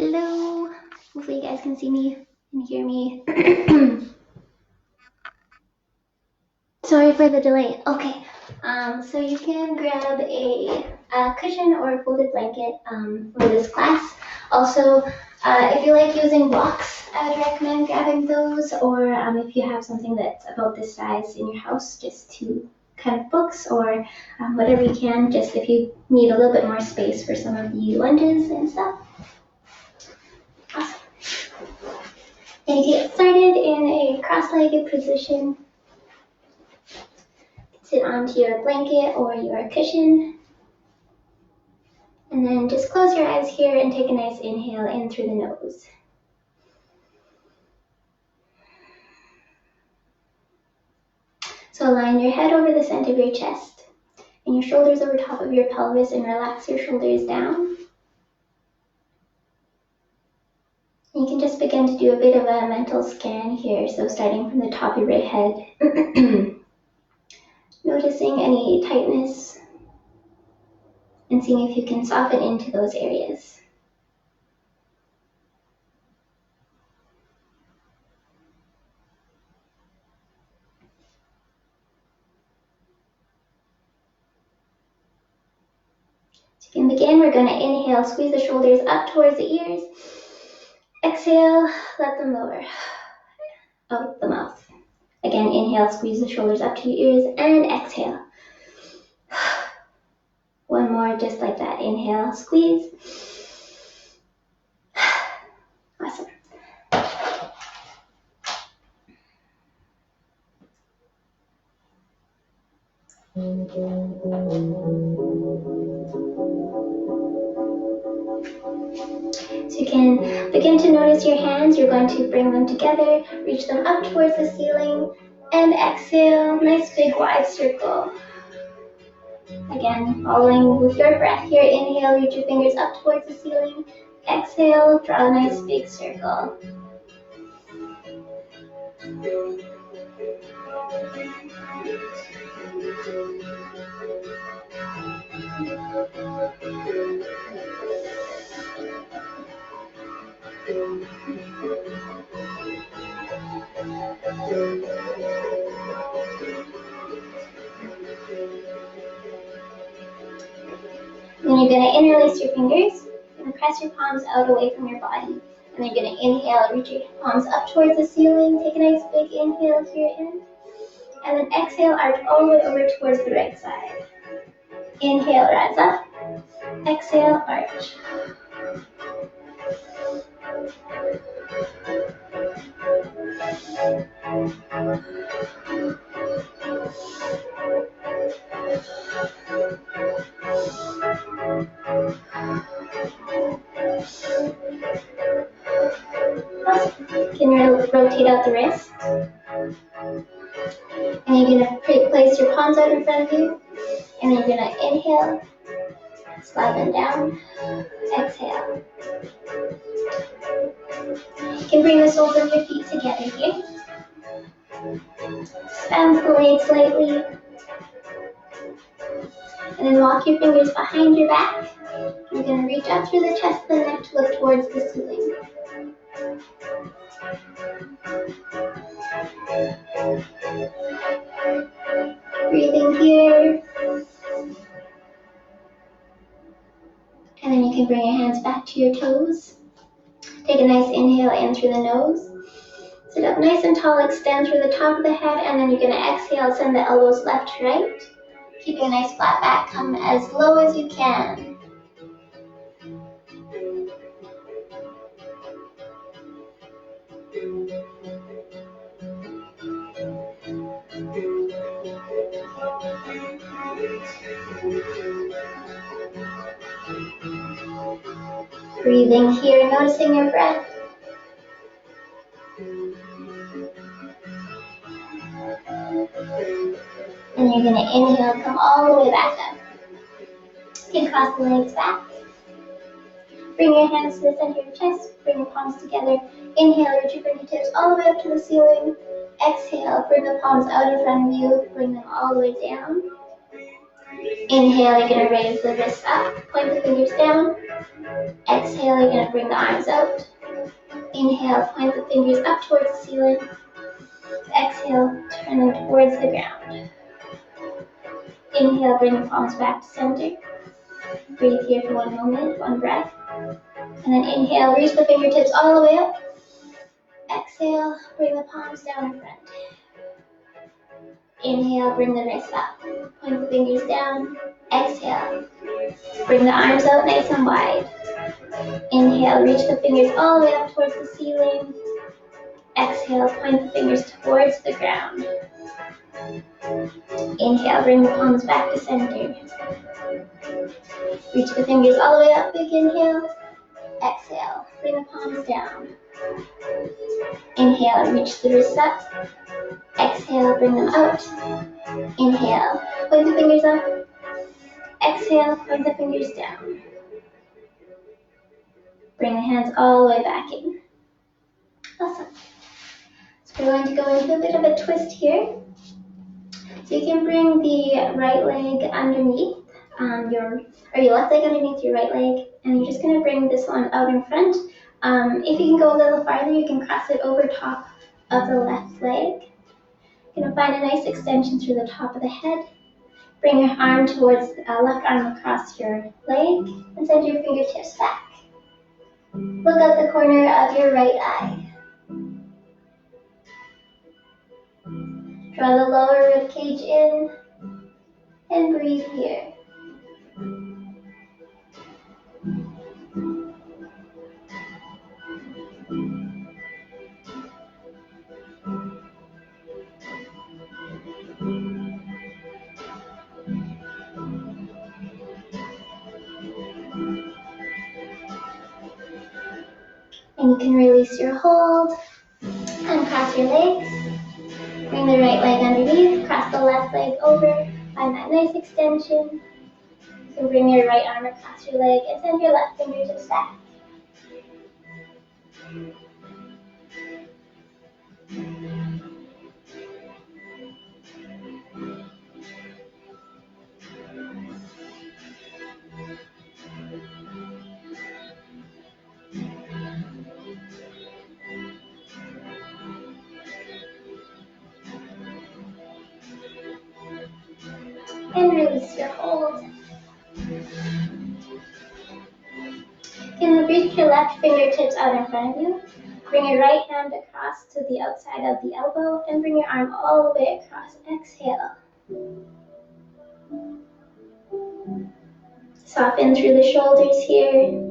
Hello. Hopefully you guys can see me and hear me. Sorry for the delay. Okay. So you can grab a cushion or a folded blanket for this class. Also, if you like using blocks, I would recommend grabbing those. Or if you have something that's about this size in your house, just two kind of books or whatever you can. Just if you need a little bit more space for some of the lunges and stuff. Awesome. And you get started in a cross-legged position. Sit onto your blanket or your cushion. And then just close your eyes here and take a nice inhale in through the nose. So align your head over the center of your chest and your shoulders over top of your pelvis and relax your shoulders down. You can just begin to do a bit of a mental scan here. So starting from the top of your head, noticing any tightness and seeing if you can soften into those areas. So you can begin. We're going to inhale, squeeze the shoulders up towards the ears. Exhale, let them lower out the mouth. Again, inhale, squeeze the shoulders up to your ears, and exhale. One more, just like that. Inhale, squeeze. Awesome. So you can begin to notice your hands. You're going to bring them together, reach them up towards the ceiling, and exhale, nice big wide circle. Again, following with your breath here. Inhale, reach your fingers up towards the ceiling. Exhale, draw a nice big circle. Then you're going to interlace your fingers. You're going to press your palms out away from your body. And then you're going to inhale, reach your palms up towards the ceiling. Take a nice big inhale here in. And then exhale, arch all the way over towards the right side. Inhale, rise up. Exhale, arch. Can you rotate out the wrist? And you're going to place your palms out in front of you. And then you're going to inhale, slide them down, exhale. You can bring the soles of your feet together here. Bounce the legs slightly. And then walk your fingers behind your back. You're going to reach up through the chest and the neck to look towards the ceiling. Breathing here. And then you can bring your hands back to your toes. Take a nice inhale in through the nose. Sit up nice and tall, extend through the top of the head, and then you're going to exhale, send the elbows left to right. Keep your nice flat back, come as low as you can. Breathing here, noticing your breath. And you're going to inhale, come all the way back up. You can cross the legs back. Bring your hands to the center of your chest. Bring your palms together. Inhale, reach your fingertips all the way up to the ceiling. Exhale, bring the palms out in front of you. Bring them all the way down. Inhale, you're going to raise the wrists up. Point the fingers down. Exhale, you're going to bring the arms out. Inhale, point the fingers up towards the ceiling. Exhale, turn them towards the ground. Inhale, bring the palms back to center. Breathe here for 1 moment, 1 breath. And then inhale, reach the fingertips all the way up. Exhale, bring the palms down in front. Inhale, bring the wrists up. Point the fingers down. Exhale, bring the arms out nice and wide. Inhale, reach the fingers all the way up towards the ceiling. Exhale, point the fingers towards the ground. Inhale, bring the palms back to center. Reach the fingers all the way up, big inhale. Exhale, bring the palms down. Inhale, reach the wrists up. Exhale, bring them out. Inhale, point the fingers up. Exhale, point the fingers down. Bring the hands all the way back in. Awesome. So we're going to go into a bit of a twist here. So you can bring the right leg underneath your left leg underneath your right leg, and you're just going to bring this one out in front. If you can go a little farther, you can cross it over top of the left leg. You're going to find a nice extension through the top of the head. Bring your arm towards left arm across your leg, and send your fingertips back. Look out the corner of your right eye. Draw the lower rib cage in, and breathe here. And you can release your hold, uncross your legs, bring the right leg underneath, cross the left leg over, find that nice extension. You can bring your right arm across your leg and send your left fingertips back. And release your hold. You can reach your left fingertips out in front of you. Bring your right hand across to the outside of the elbow and bring your arm all the way across. Exhale. Soften through the shoulders here.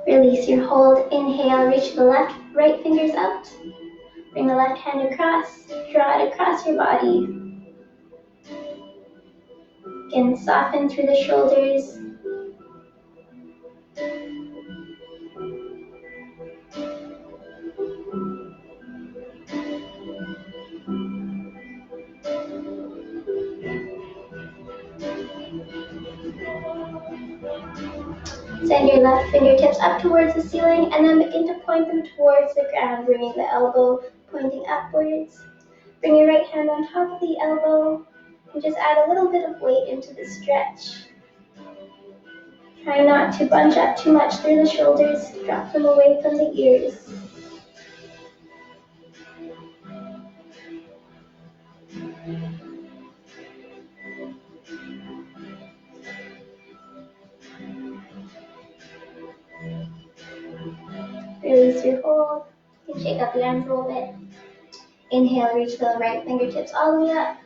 Release your hold. Inhale, reach the right fingers out. Bring the left hand across. Draw it across your body. Again, soften through the shoulders. Send your left fingertips up towards the ceiling and then begin to point them towards the ground, bringing the elbow pointing upwards. Bring your right hand on top of the elbow and just add a little bit of weight into the stretch. Try not to bunch up too much through the shoulders, drop them away from the ears. Release your hold. You can shake up the arms a little bit. Inhale, reach the right fingertips all the way up.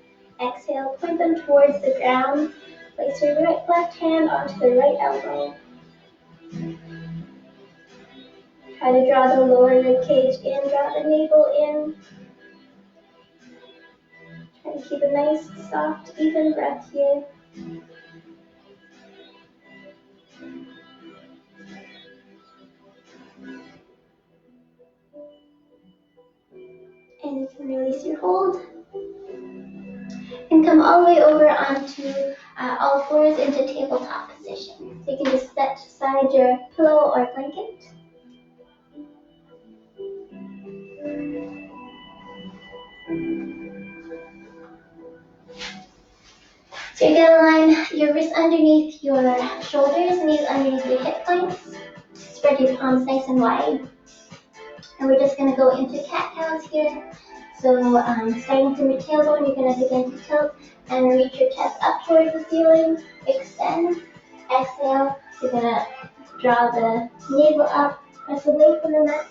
Exhale, point them towards the ground. Place your left hand onto the right elbow. Try to draw the lower rib cage in, draw the navel in. Try to keep a nice, soft, even breath here. And you can release your hold. And come all the way over onto all fours into tabletop position. So you can just set aside your pillow or blanket. So you're gonna line your wrists underneath your shoulders, knees underneath your hip points. Spread your palms nice and wide. And we're just gonna go into cat-cows here. So starting from your tailbone, you're gonna begin to tilt and reach your chest up towards the ceiling. Extend. Exhale. You're gonna draw the navel up, press away from the mat.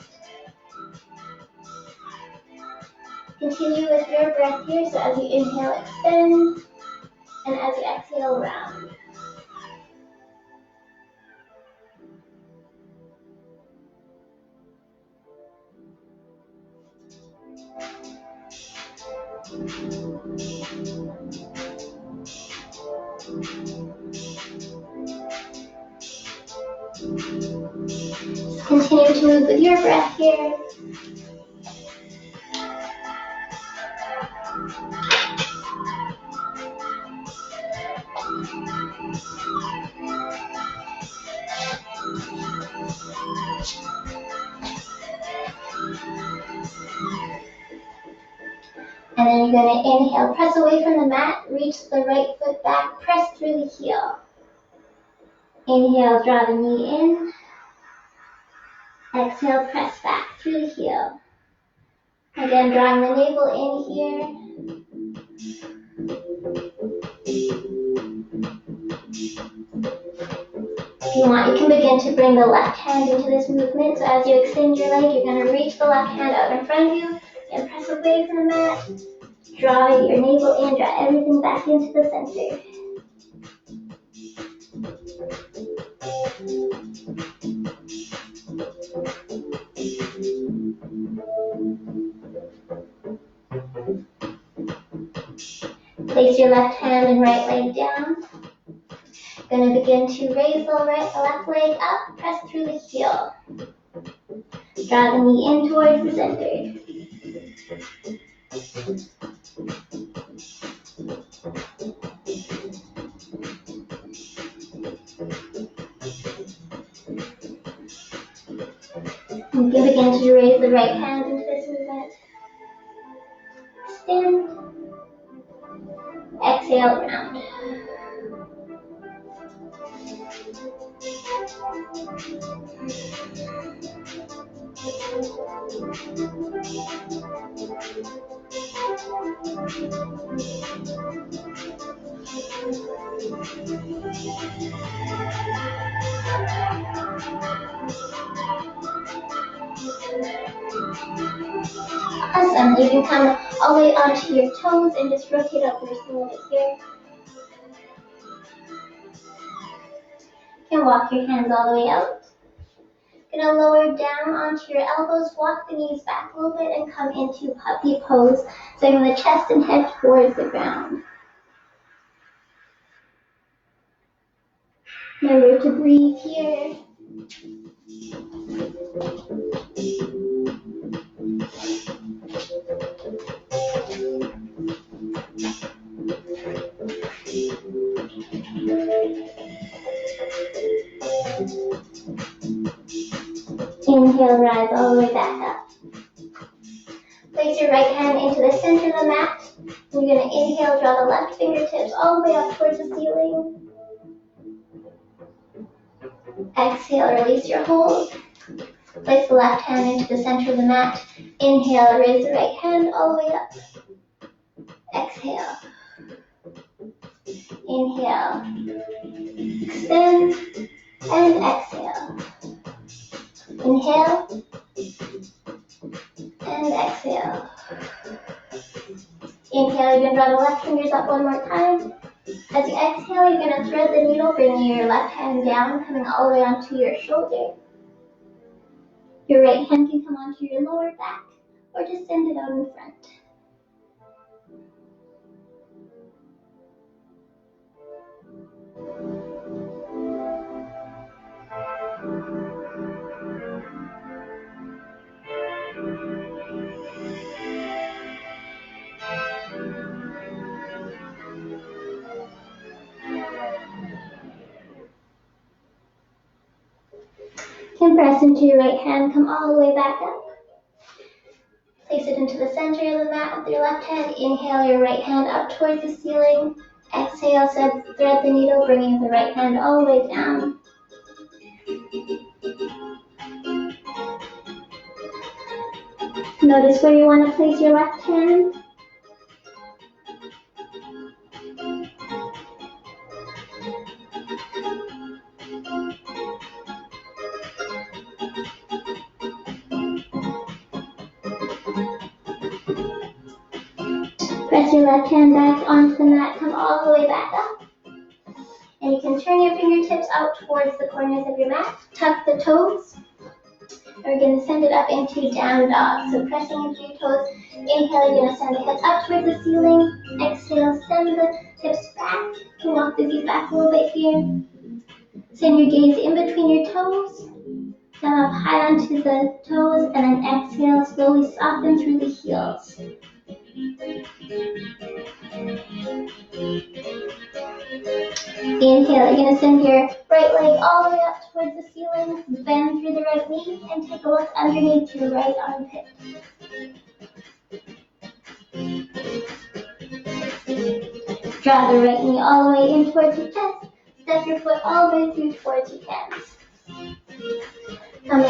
Continue with your breath here. So as you inhale, extend. And as you exhale, round. Just continue to move with your breath here. And then you're going to inhale, press away from the mat, reach the right foot back, press through the heel. Inhale, draw the knee in. Exhale, press back through the heel. Again, drawing the navel in here. If you want, you can begin to bring the left hand into this movement. So as you extend your leg, you're going to reach the left hand out in front of you and press away from the mat. Draw your navel in, draw everything back into the center. Place your left hand and right leg down. Going to begin to raise the left leg up, press through the heel. Draw the knee in towards the center. You can begin to raise the right hand into this movement. Extend. Exhale, round. Awesome. You can come all the way onto your toes and just rotate up your a little bit here. You can walk your hands all the way out. Gonna lower down onto your elbows, walk the knees back a little bit and come into puppy pose. Sending the chest and head towards the ground. Remember to breathe here. Inhale, rise all the way back up. Place your right hand into the center of the mat. You're going to inhale, draw the left fingertips all the way up towards the ceiling. Exhale, release your hold. Place the left hand into the center of the mat. Inhale, raise the right hand all the way up. Exhale. Inhale. Extend and exhale. Inhale and exhale. Inhale, you're going to draw the left fingers up one more time. As you exhale, you're going to thread the needle, bringing your left hand down, coming all the way onto your shoulder. Your right hand can come onto your lower back, or just send it out in front. Can press into your right hand, come all the way back up. Place it into the center of the mat with your left hand. Inhale your right hand up towards the ceiling. Exhale, thread the needle, bringing the right hand all the way down. Notice where you want to place your left hand. Press your left hand back onto the mat, come all the way back up. And you can turn your fingertips out towards the corners of your mat. Tuck the toes. And we're going to send it up into down dog. So pressing into your toes. Inhale, you're going to send the hips up towards the ceiling. Exhale, send the hips back. You can walk the feet back a little bit here. Send your gaze in between your toes. Come up high onto the toes. And then exhale, slowly soften through the heels. Inhale, you're going to send your right leg all the way up towards the ceiling, bend through the right knee, and take a look underneath your right armpit. Draw the right knee all the way in towards your chest, step your foot all the way through towards your hands. Come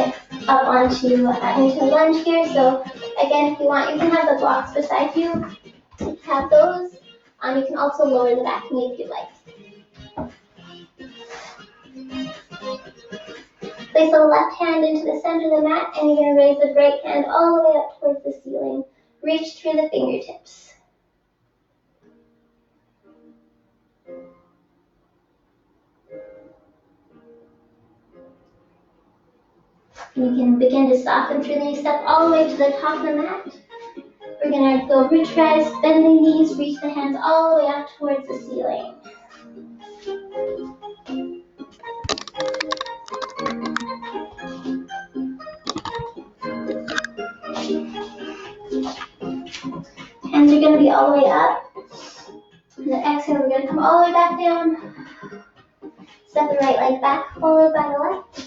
up onto into lunge here, so again, if you want, you can have the blocks beside you. Have those. You can also lower the back knee if you'd like. Place the left hand into the center of the mat, and you're going to raise the right hand all the way up towards the ceiling. Reach through the fingertips. You can begin to soften through the knee, step all the way to the top of the mat. We're going to go root rise, bend the knees, reach the hands all the way up towards the ceiling. Hands are going to be all the way up. And then exhale, we're going to come all the way back down. Step the right leg back, followed by the left.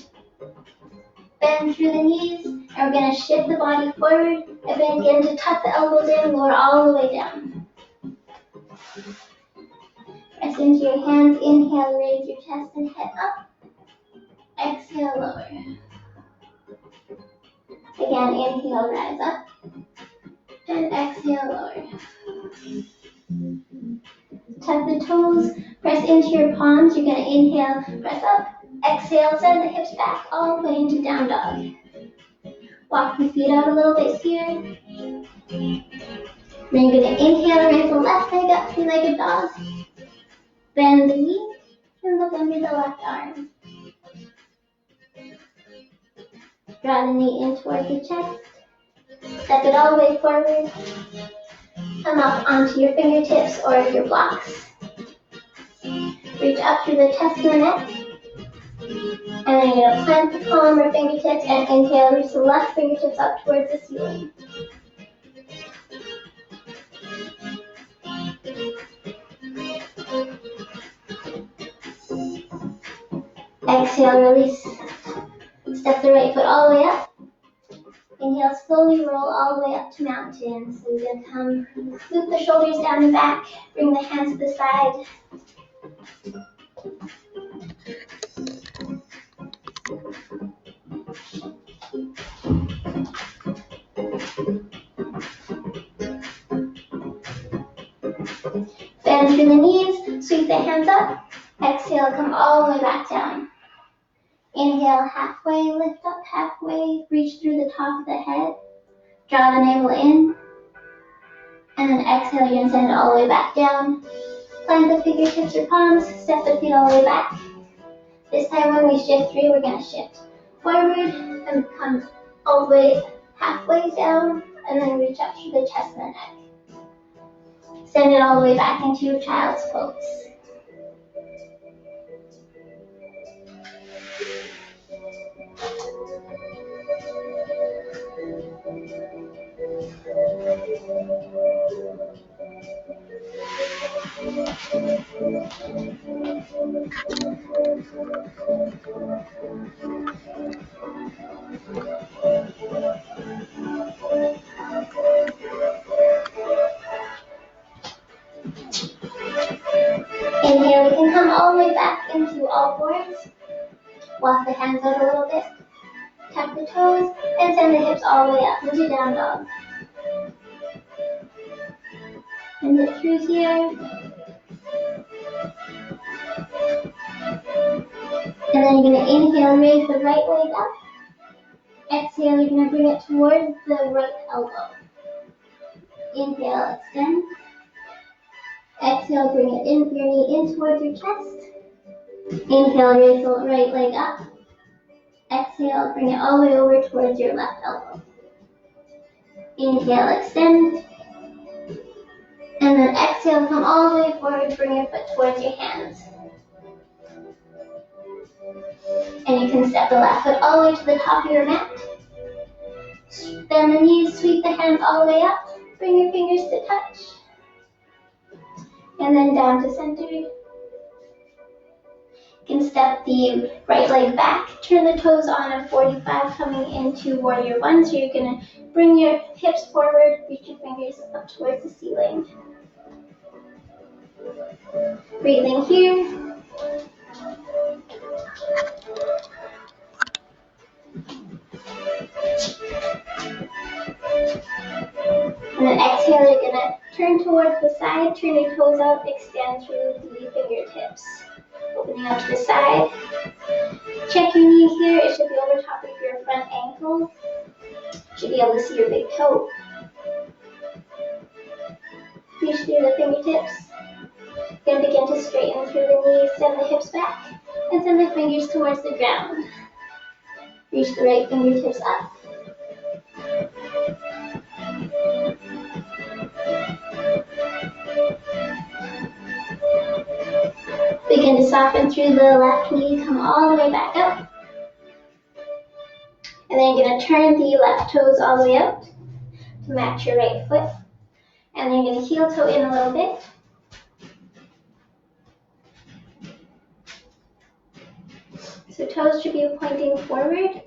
Bend through the knees, and we're going to shift the body forward and begin to tuck the elbows in, lower all the way down. Press into your hands, inhale, raise your chest and head up. Exhale, lower. Again, inhale, rise up. And exhale, lower. Tuck the toes, press into your palms. You're going to inhale, press up. Exhale, send the hips back all the way into down dog. Walk the feet out a little bit here. Then you're going to inhale, raise the left leg up, three-legged dog. Bend the knee and look under the left arm. Draw the knee in towards the chest. Step it all the way forward. Come up onto your fingertips or your blocks. Reach up through the chest and the neck. And then you're going to plant the palm or fingertips and inhale, reach the left fingertips up towards the ceiling. Exhale, release. Step the right foot all the way up. Inhale, slowly roll all the way up to mountain. So you're going to come, loop the shoulders down and back, bring the hands to the side. Bend through the knees, sweep the hands up. Exhale, come all the way back down. Inhale, halfway, lift up halfway, reach through the top of the head. Draw the navel in. And then exhale, you're going to send it all the way back down. Plant the fingertips or palms, step the feet all the way back. This time when we shift through, we're going to shift forward and come all the way halfway down, and then reach up through the chest and the neck. Send it all the way back into your child's pose. Inhale, you can come all the way back into all fours. Walk the hands out a little bit. Tap the toes and send the hips all the way up into down dog. And it through here. And then you're going to inhale, raise the right leg up. Exhale, you're going to bring it towards the right elbow. Inhale, extend. Exhale, bring it in, your knee in towards your chest. Inhale, raise the right leg up. Exhale, bring it all the way over towards your left elbow. Inhale, extend. And then exhale, come all the way forward, bring your foot towards your hands. And you can step the left foot all the way to the top of your mat. Bend the knees, sweep the hands all the way up. Bring your fingers to touch. And then down to center. You can step the right leg back, turn the toes on a 45 coming into warrior one. So you're going to bring your hips forward, reach your fingers up towards the ceiling. Breathing here. And then exhale, you're going to turn towards the side, turn your toes out, extend through the fingertips. Opening out to the side. Check your knee here. It should be over top of your front ankle. You should be able to see your big toe. Reach through the fingertips. You're going to begin to straighten through the knees, send the hips back, and send the fingers towards the ground. Reach the right fingertips up. Begin to soften through the left knee, come all the way back up. And then you're going to turn the left toes all the way out to match your right foot. And then you're going to heel toe in a little bit. So toes should be pointing forward.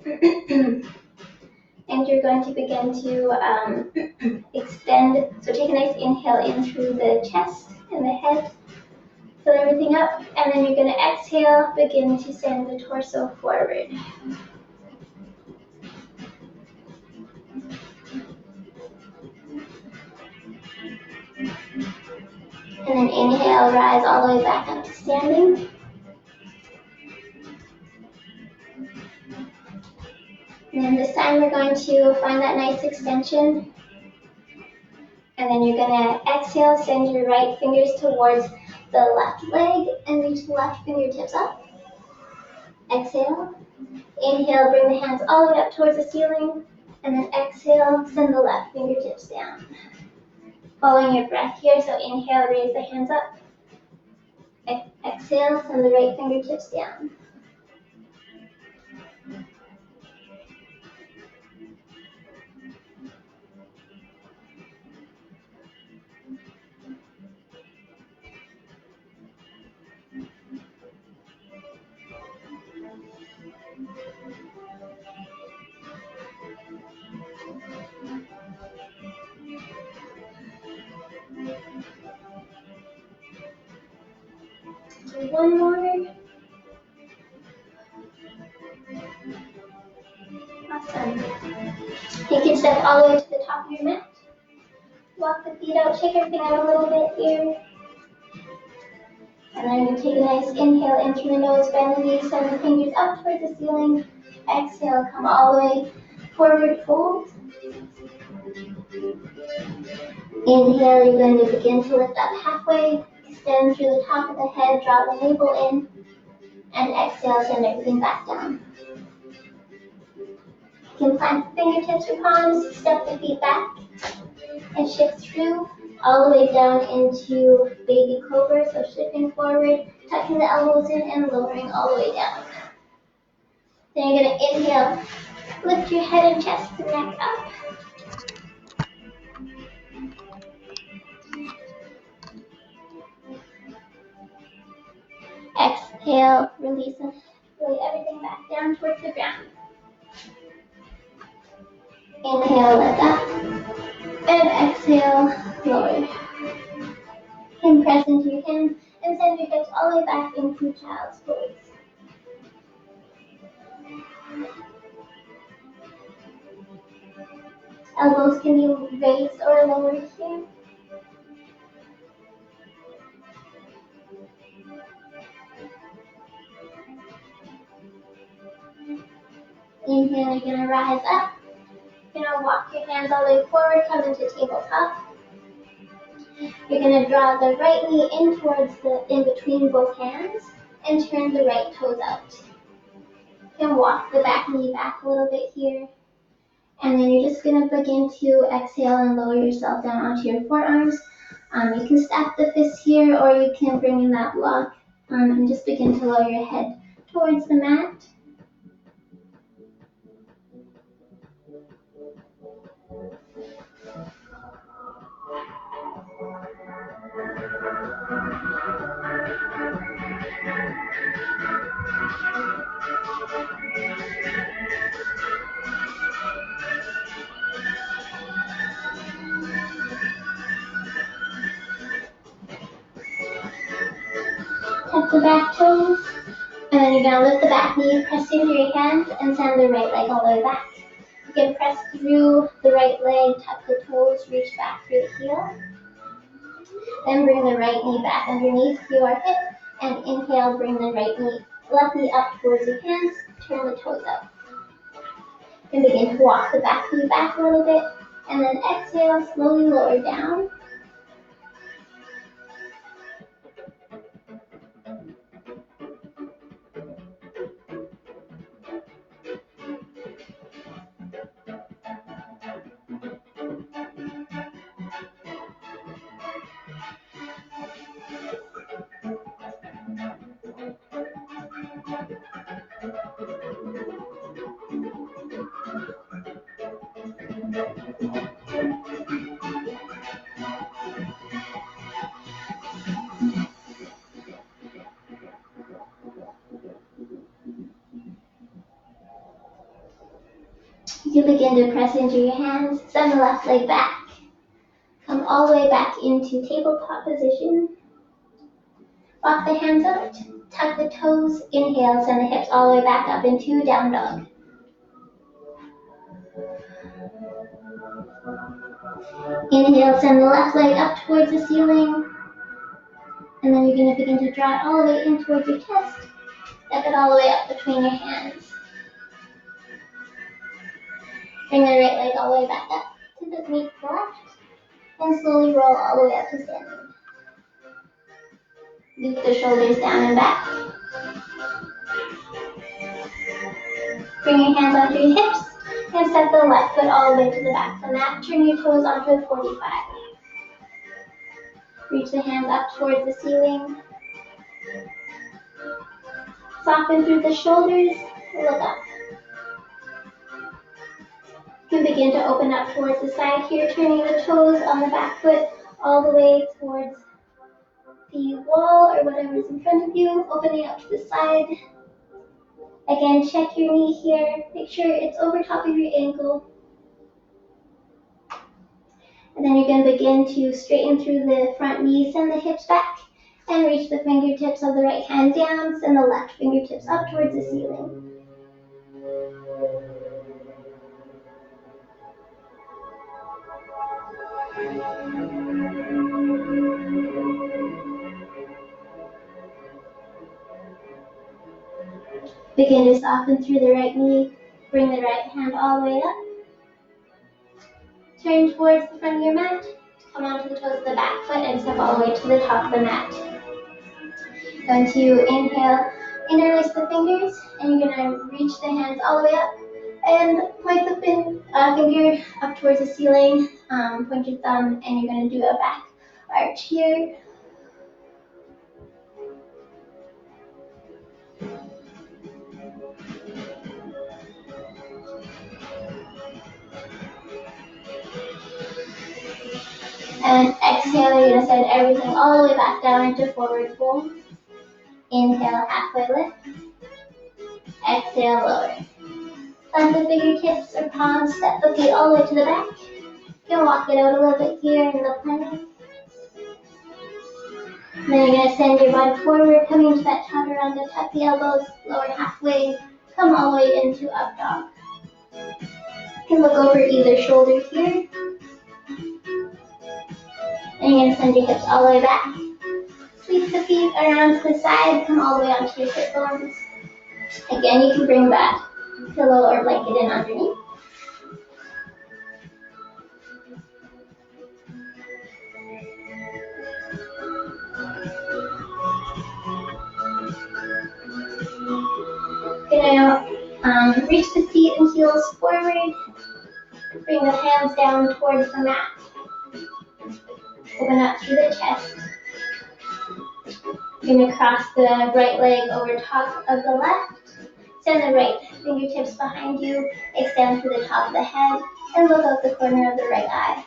And you're going to begin to extend. So take a nice inhale in through the chest and the head. Fill everything up, and then you're going to exhale, begin to send the torso forward. And then inhale, rise all the way back up to standing. And then this time we're going to find that nice extension. And then you're going to exhale, send your right fingers towards the left leg and reach the left fingertips up. Exhale. Inhale, bring the hands all the way up towards the ceiling. And then exhale, send the left fingertips down. Following your breath here, so inhale, raise the hands up. Exhale, send the right fingertips down. Do one more. Awesome. You can step all the way to the top of your mat. Walk the feet out, shake everything out a little bit here. And then you take a nice inhale in through the nose, bend the knees, send the fingers up towards the ceiling. Exhale, come all the way forward, fold. Inhale, you're going to begin to lift up halfway. Extend through the top of the head, draw the navel in. And exhale, send everything back down. You can plant the fingertips or palms, step the feet back, and shift through all the way down into baby cobra. So shifting forward, tucking the elbows in and lowering all the way down. Then you're going to inhale, lift your head and chest and neck up. Exhale, release and lay everything back down towards the ground. Inhale, lift up. And exhale, lower. And press into your hands and send your hips all the way back into child's pose. Elbows can be raised or lowered here. Inhale, you're going to rise up. You're going to walk your hands all the way forward, come into tabletop. You're going to draw the right knee in towards in between both hands and turn the right toes out. You can walk the back knee back a little bit here. And then you're just going to begin to exhale and lower yourself down onto your forearms. You can stack the fists here, or you can bring in that block and just begin to lower your head towards the mat. Tuck the back toes, and then you're going to lift the back knee, press into your hands, and send the right leg all the way back. You can press through the right leg, tuck the toes, reach back through the heel. Then bring the right knee back underneath your hip, and inhale, bring the left knee up towards your hands, turn the toes up. And begin to walk the back knee back a little bit, and then exhale, slowly lower down. You can begin to press into your hands, send the left leg back. Come all the way back into tabletop position. Walk the hands out, tuck the toes, inhale, send the hips all the way back up into down dog. Inhale, send the left leg up towards the ceiling. And then you're going to begin to draw it all the way in towards your chest. Step it all the way up between your hands. Bring the right leg all the way back up to the meet the left. And slowly roll all the way up to standing. Loop the shoulders down and back. Bring your hands onto your hips and step the left foot all the way to the back of the mat. Turn your toes onto a 45. Reach the hands up towards the ceiling. Soften through the shoulders. Look up. You can begin to open up towards the side here, turning the toes on the back foot all the way towards the wall or whatever is in front of you, opening up to the side. Again, check your knee here. Make sure it's over top of your ankle. And then you're going to begin to straighten through the front knee, send the hips back, and reach the fingertips of the right hand down, send the left fingertips up towards the ceiling. Begin to soften through the right knee. Bring the right hand all the way up. Turn towards the front of your mat. Come onto the toes of the back foot and step all the way to the top of the mat. Going to inhale, interlace the fingers, and you're going to reach the hands all the way up and point the finger up towards the ceiling. Point your thumb, and you're going to do a back arch here. And exhale, you're going to send everything all the way back down into forward fold. Inhale, halfway lift. Exhale, lower. Plant the fingertips or palms, step the feet all the way to the back. You can walk it out a little bit here in the plank. And Then you're going to send your body forward, coming to that chaturanga, tuck the elbows, lower halfway, come all the way into up dog. You can look over either shoulder here. And you're going to send your hips all the way back. Sweep the feet around to the side, come all the way onto your hip bones. Again, you can bring that pillow or blanket in underneath. Gonna reach the feet and heels forward. Bring the hands down towards the mat. Open up through the chest. You're gonna cross the right leg over top of the left. Send the right fingertips behind you. Extend to the top of the head and look out the corner of the right eye.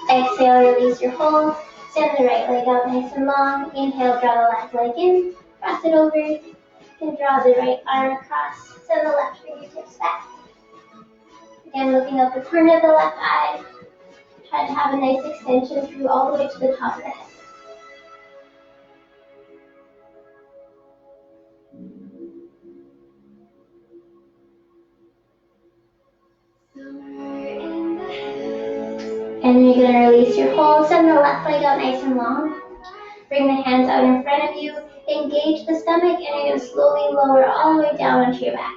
Exhale, release your hold. Send the right leg out nice and long. Inhale, draw the left leg in. Cross it over. You can draw the right arm across. Send the left fingertips back. Again, looking out the corner of the left eye. Try to have a nice extension through all the way to the top of the head. And then you're going to release your hold. Send the left leg out nice and long. Bring the hands out in front of you. Engage the stomach, and you're going to slowly lower all the way down onto your back.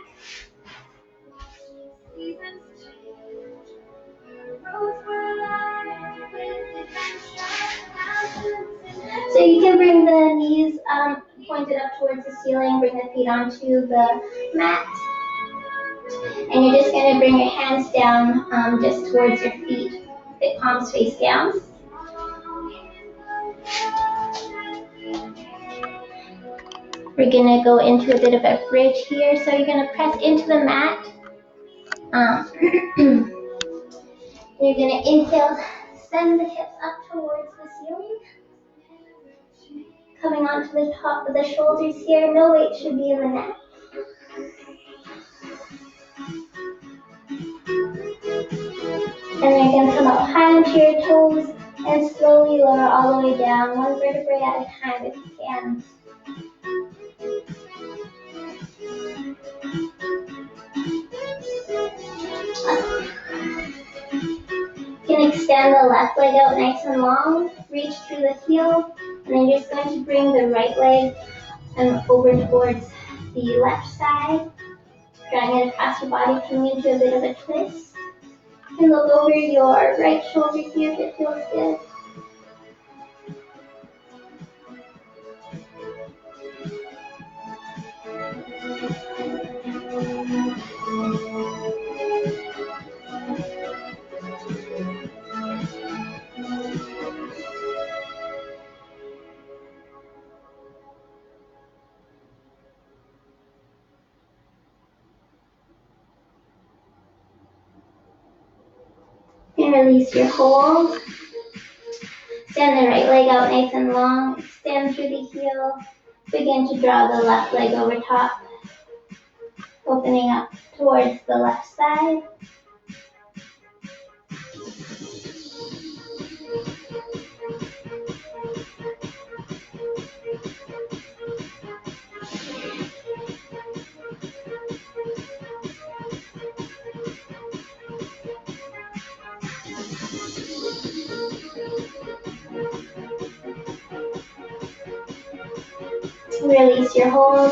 So you can bring the knees pointed up towards the ceiling. Bring the feet onto the mat. And you're just going to bring your hands down just towards your feet. The palms face down. We're going to go into a bit of a bridge here. So you're going to press into the mat. You're going to inhale, send the hips up towards the ceiling. Coming onto the top of the shoulders here. No weight should be in the neck. And then you're going to come up high onto your toes and slowly lower all the way down, one vertebrae at a time if you can. You can extend the left leg out nice and long, reach through the heel, and then you're just going to bring the right leg over towards the left side, drawing it across your body, coming into a bit of a twist. You can look over your right shoulder here if it feels good. And release your hold. Send the right leg out nice and long. Extend through the heel. Begin to draw the left leg over top. Opening up towards the left side. Release your hold.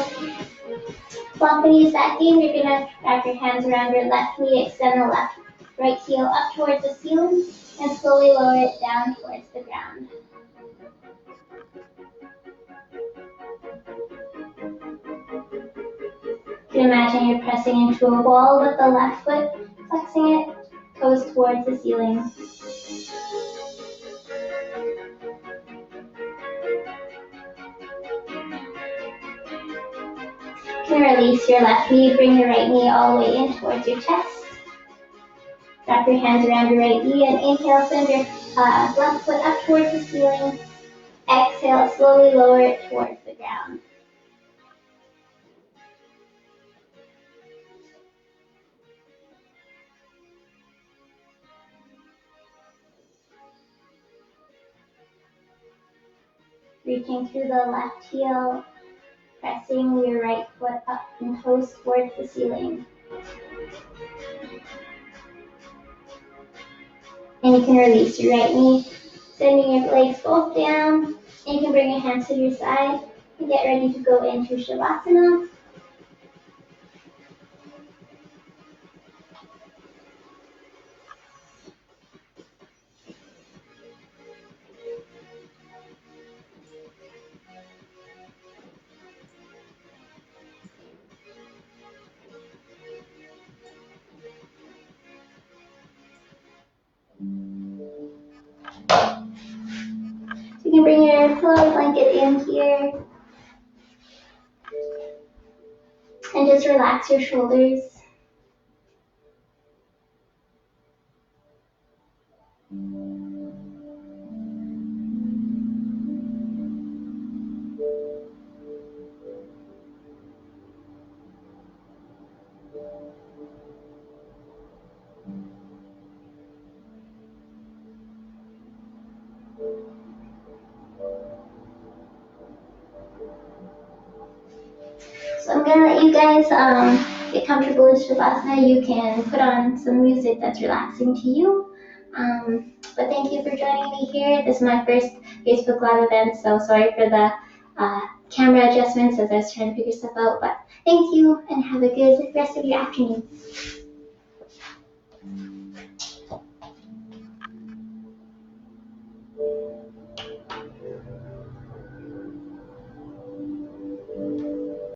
Walk the knees back in. You're going to wrap your hands around your left knee. Extend the right heel up towards the ceiling and slowly lower it down towards the ground. You can imagine you're pressing into a wall with the left foot, flexing it, toes towards the ceiling. You can release your left knee, bring your right knee all the way in towards your chest. Wrap your hands around your right knee and inhale, send your left foot up towards the ceiling. Exhale, slowly lower it towards the ground. Reaching through the left heel, pressing your right foot up and toes towards the ceiling. And you can release your right knee, sending your legs both down. And you can bring your hands to your side and get ready to go into Shavasana. So you can bring your pillow blanket in here and just relax your shoulders. So I'm gonna let you guys get comfortable with Shavasana. You can put on some music that's relaxing to you. But thank you for joining me here. This is my first Facebook Live event, so sorry for the camera adjustments as I was trying to figure stuff out. But thank you and have a good rest of your afternoon.